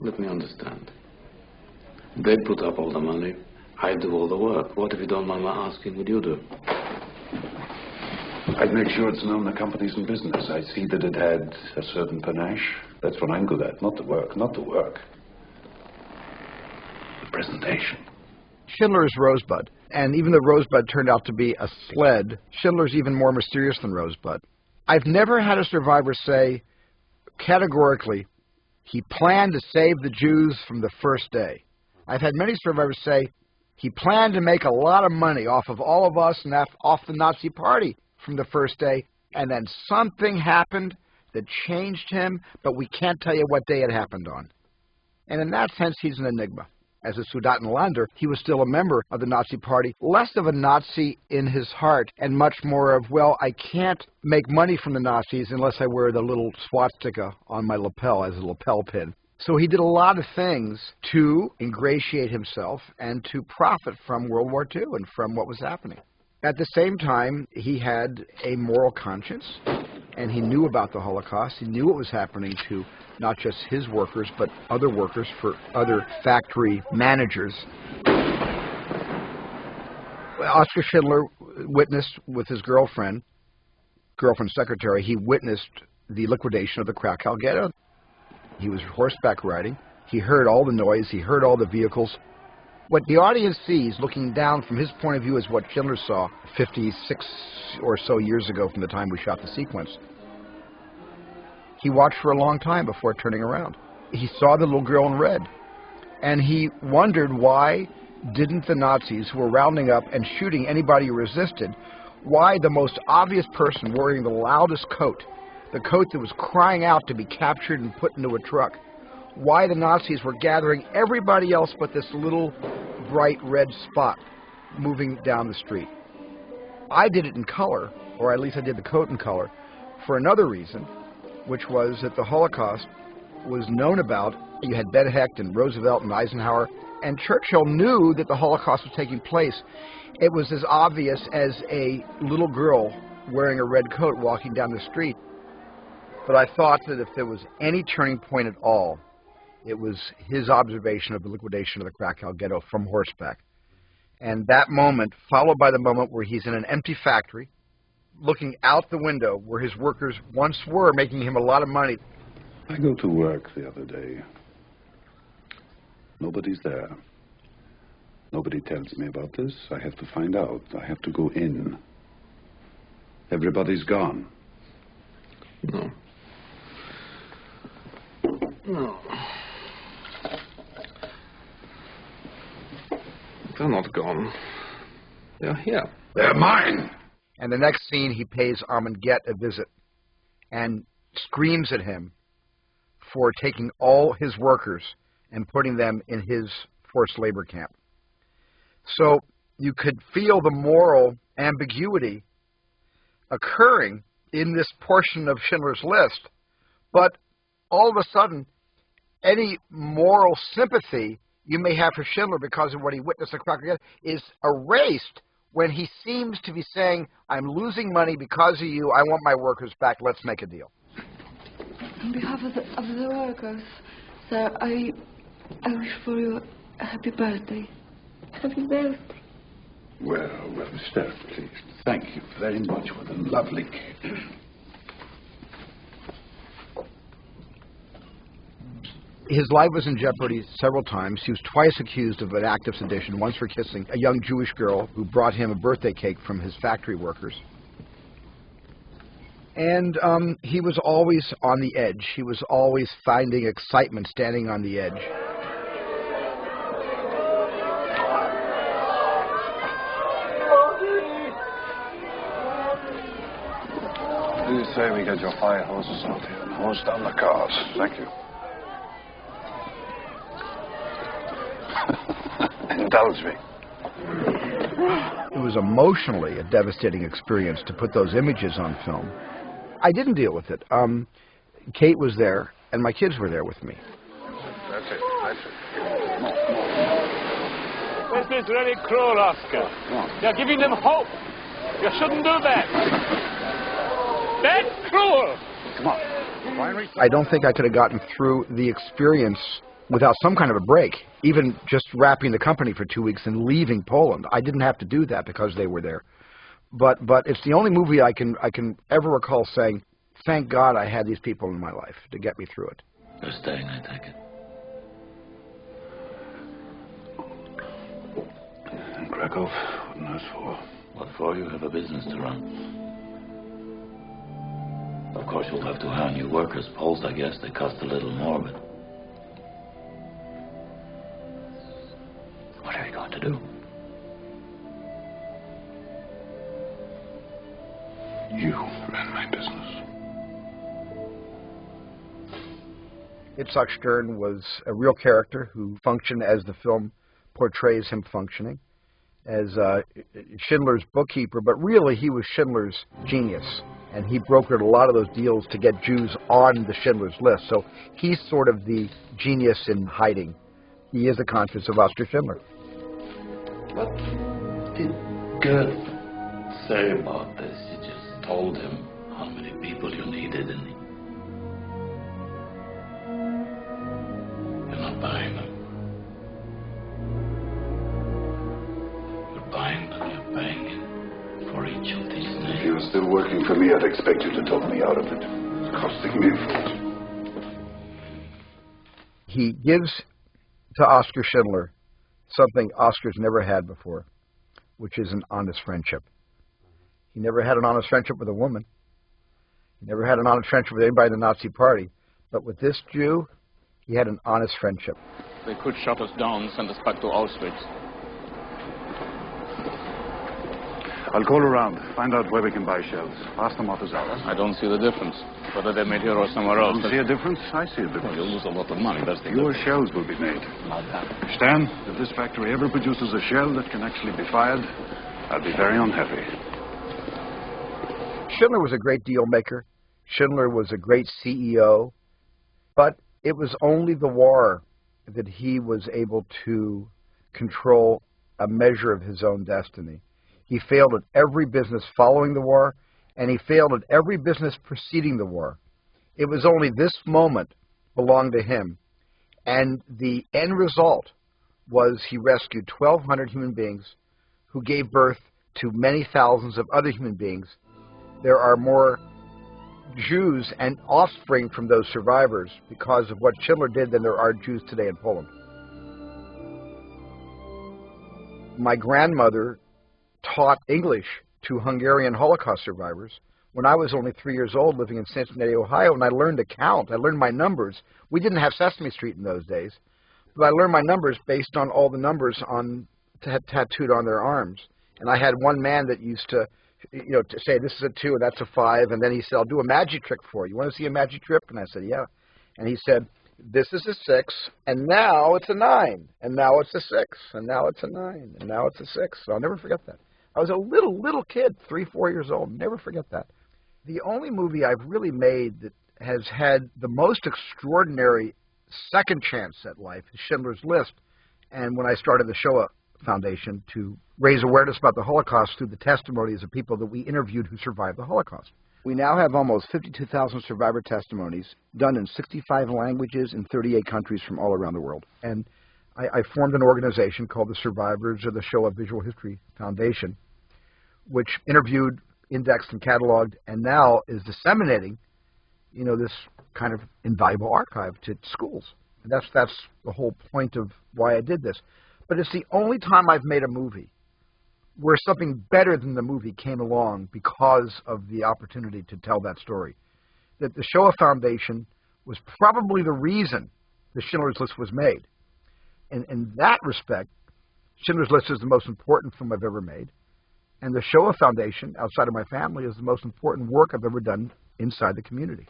Let me understand. They put up all the money. I do all the work. What, if you don't mind my asking, would you do? I'd make sure it's known the company's in business. I'd see that it had a certain panache. That's what I'm good at. Not the work. Not the work. The presentation. Schindler's Rosebud. And even though Rosebud turned out to be a sled, Schindler's even more mysterious than Rosebud. I've never had a survivor say categorically he planned to save the Jews from the first day. I've had many survivors say he planned to make a lot of money off of all of us and off the Nazi Party from the first day, and then something happened that changed him, but we can't tell you what day it happened on. And in that sense, he's an enigma. As a Sudetenländer, he was still a member of the Nazi Party, less of a Nazi in his heart, and much more of, well, I can't make money from the Nazis unless I wear the little swastika on my lapel as a lapel pin. So he did a lot of things to ingratiate himself and to profit from World War II and from what was happening. At the same time, he had a moral conscience, and he knew about the Holocaust. He knew what was happening to not just his workers, but other workers for other factory managers. Oskar Schindler witnessed with his girlfriend secretary, he witnessed the liquidation of the Krakow ghetto. He was horseback riding. He heard all the noise. He heard all the vehicles. What the audience sees, looking down from his point of view, is what Schindler saw 56 or so years ago from the time we shot the sequence. He watched for a long time before turning around. He saw the little girl in red, and he wondered why didn't the Nazis, who were rounding up and shooting anybody who resisted, why the most obvious person wearing the loudest coat, the coat that was crying out to be captured and put into a truck, why the Nazis were gathering everybody else but this little bright red spot moving down the street. I did it in color, or at least I did the coat in color, for another reason, which was that the Holocaust was known about. You had Ben Hecht and Roosevelt and Eisenhower, and Churchill knew that the Holocaust was taking place. It was as obvious as a little girl wearing a red coat walking down the street. But I thought that if there was any turning point at all, it was his observation of the liquidation of the Krakow ghetto from horseback. And that moment, followed by the moment where he's in an empty factory, looking out the window where his workers once were, making him a lot of money. I go to work the other day. Nobody's there. Nobody tells me about this. I have to find out. I have to go in. Everybody's gone. No. No. They're not gone. They're here. They're mine! And the next scene, he pays Armand Get a visit and screams at him for taking all his workers and putting them in his forced labor camp. So you could feel the moral ambiguity occurring in this portion of Schindler's List, but all of a sudden, any moral sympathy you may have for Schindler because of what he witnessed at Krakow is erased when he seems to be saying, I'm losing money because of you, I want my workers back, let's make a deal. On behalf of the workers, sir, I wish for you a happy birthday. Happy birthday. Well, Stella, please. Thank you very much for the lovely cake. His life was in jeopardy several times. He was twice accused of an act of sedition, once for kissing a young Jewish girl who brought him a birthday cake from his factory workers. And he was always on the edge. He was always finding excitement standing on the edge. Please say we get your fire hoses out here and hose down the cars. Thank you. Indulge me. It was emotionally a devastating experience to put those images on film. I didn't deal with it. Kate was there, and my kids were there with me. That's it. That's it. This is really cruel, Oscar. You're giving them hope. You shouldn't do that. That's cruel. Come on. I don't think I could have gotten through the experience without some kind of a break, even just wrapping the company for 2 weeks and leaving Poland. I didn't have to do that because they were there. But it's the only movie I can ever recall saying, thank God I had these people in my life to get me through it. You're staying, I take it. In Krakow? What on earth for? What for? You have a business to run. Of course, you'll have to hire new workers. Poles, I guess, they cost a little more, but... What are you going to do? You ran my business. Itzhak Stern was a real character who functioned as the film portrays him functioning, as Schindler's bookkeeper, but really he was Schindler's genius, and he brokered a lot of those deals to get Jews on the Schindler's List. So he's sort of the genius in hiding. He is the conscience of Oskar Schindler. What did Goethe say about this? You just told him how many people you needed, and you're not buying them. You're buying them, you're paying for each of these names. If you were still working for me, I'd expect you to talk me out of it. It's costing me a fortune. He gives to Oskar Schindler something Oscar's never had before, which is an honest friendship. He never had an honest friendship with a woman. He never had an honest friendship with anybody in the Nazi Party. But with this Jew, he had an honest friendship. They could shut us down, send us back to Auschwitz. I'll call around, find out where we can buy shells. Ask them what is ours. I don't see the difference. Whether they're made here or somewhere else. You see a difference? I see a difference. Well, you'll lose a lot of money, that's the Your difference. shells will be made. Stan, if this factory ever produces a shell that can actually be fired, I'll be very unhappy. Schindler was a great deal maker. Schindler was a great CEO. But it was only the war that he was able to control a measure of his own destiny. He failed at every business following the war, and he failed at every business preceding the war. It was only this moment belonged to him. And the end result was he rescued 1,200 human beings who gave birth to many thousands of other human beings. There are more Jews and offspring from those survivors because of what Schindler did than there are Jews today in Poland. My grandmother taught English to Hungarian Holocaust survivors when I was only 3 years old, living in Cincinnati, Ohio, and I learned to count. I learned my numbers. We didn't have Sesame Street in those days, but I learned my numbers based on all the numbers tattooed on their arms. And I had one man that used to, to say, this is a 2 and that's a 5, and then he said, I'll do a magic trick for you. You want to see a magic trick? And I said, yeah. And he said, this is a 6, and now it's a 9, and now it's a 6, and now it's a 9, and now it's a 6. So I'll never forget that. I was a little kid, 3, 4 years old. Never forget that. The only movie I've really made that has had the most extraordinary second chance at life is Schindler's List. And when I started the Shoah Foundation to raise awareness about the Holocaust through the testimonies of people that we interviewed who survived the Holocaust. We now have almost 52,000 survivor testimonies done in 65 languages in 38 countries from all around the world. And I formed an organization called the Survivors of the Shoah Visual History Foundation, which interviewed, indexed, and cataloged, and now is disseminating, this kind of invaluable archive to schools. And that's the whole point of why I did this. But it's the only time I've made a movie where something better than the movie came along because of the opportunity to tell that story. That the Shoah Foundation was probably the reason the Schindler's List was made. And in that respect, Schindler's List is the most important film I've ever made. And the Shoah Foundation, outside of my family, is the most important work I've ever done inside the community.